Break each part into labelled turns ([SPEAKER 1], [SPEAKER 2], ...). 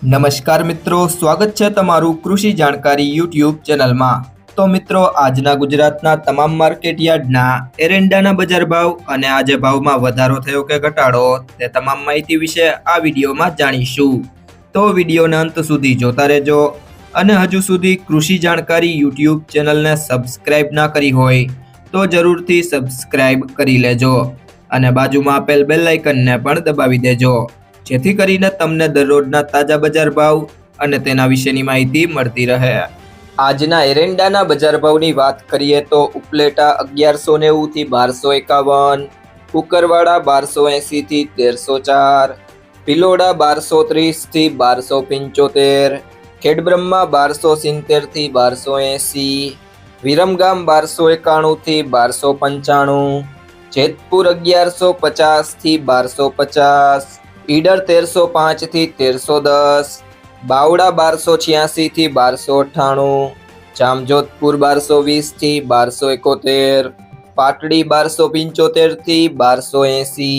[SPEAKER 1] નમસ્કાર મિત્રો, સ્વાગત છે તમારું કૃષિ જાણકારી યુટ્યુબ ચેનલમાં। તો મિત્રો, આજના ગુજરાતના તમામ માર્કેટ યાર્ડના એરંડાના બજાર ભાવ અને આજે ભાવમાં વધારો થયો કે ઘટાડો તે તમામ માહિતી વિશે આ વિડીયોમાં જાણીશું। તો વિડીયોને અંત સુધી જોતા રહેજો અને હજુ સુધી કૃષિ જાણકારી યુટ્યુબ ચેનલને સબસ્ક્રાઇબ ના કરી હોય તો જરૂરથી સબસ્ક્રાઇબ કરી લેજો અને બાજુમાં આપેલ બેલ આઇકનને પણ દબાવી દેજો, જેથી કરીને તમને દરરોજના તાજા બજાર ભાવ અને તેના વિશેની માહિતી મળતી રહે। આજના એરંડાના બજાર ભાવની વાત કરીએ તો ઉપલેટા 1190 થી 1251, કુકરવાડા 1280 થી 1304, ભિલોડા 1230 થી 1275, ખેડબ્રહ્મા 1270 થી 1280, વિરમગામ 1291 થી 1295, જેતપુર 1150 થી 1250, ઈડર 1305 થી 1310, બાવડા 1286 થી 1298, જામજોધપુર 1220 થી 1271, પાટડી 1275 થી 1280,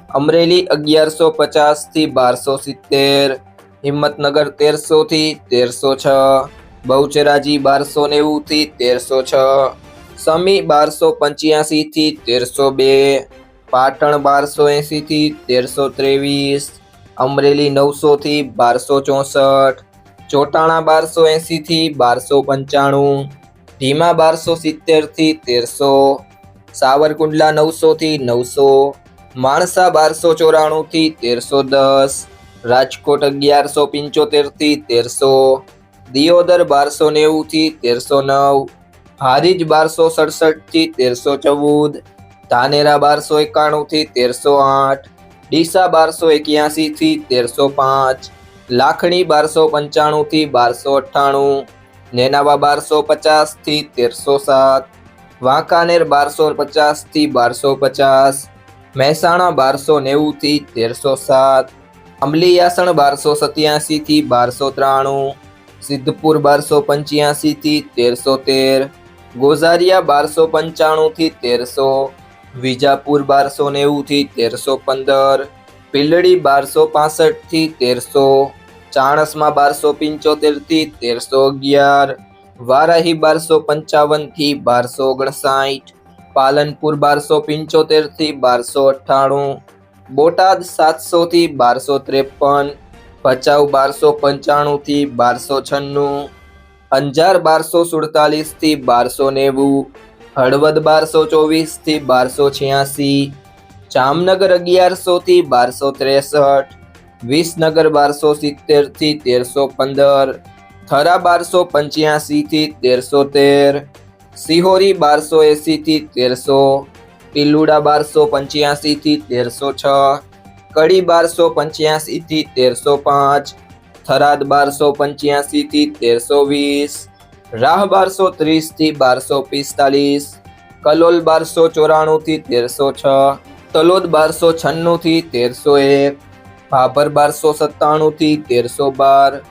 [SPEAKER 1] અમરેલી 1150 થી 1270, હિંમતનગર 1300 થી 1306, બહુચરાજી 1290 થી 1306, સમી 1285 થી 1302, પાટણ 1280 થી 1323, અમરેલી 900 થી 1264, ચોટાણા 1280 થી 1295, ઢીમા 1270 થી 1300, સાવરકુંડલા 900 થી 900, માણસા 1294 થી 1310, રાજકોટ 1175 થી 1300, દિયોદર 1290 થી 1309, હારીજ 1267 થી 1314, ધાનેરા 1291 થી 1308, ડીસા 1281 થી 1305, લાખણી 1295 થી 1298, નેનાવા 1250 થી 1307, વાંકાનેર 1250 થી 1250, મહેસાણા 1290 થી 1307, અમલીયાસણ 1287 થી 1293, સિદ્ધપુર 1285 થી 1313, ગોઝારિયા 1295 થી 1300, વિજાપુર 1290 થી 1315, પીલડી 1265 થી 1300, ચાણસમા 1275 થી 1311, વારાહી 1255 થી 1259, પાલનપુર 1275 થી 1298, બોટાદ 700 થી 1253, ભચાઉ 1295 થી 1296, અંજાર 1247 થી 1290, હળવદ 1224 થી 1286, જામનગર 1100 થી 1263, વિસનગર 1270 થી 1315, થરા 1285 થી 1313, સિહોરી 1280 થી 1300, પિલુડા 1285 થી 1306, કડી 1285 થી 1305, થરાદ 1285 થી 1320, રાહ 1230 થી 1245, કલોલ 1294 થી 1306, તલોદ 1296 થી 1301, ભાભર 1297 થી 1312,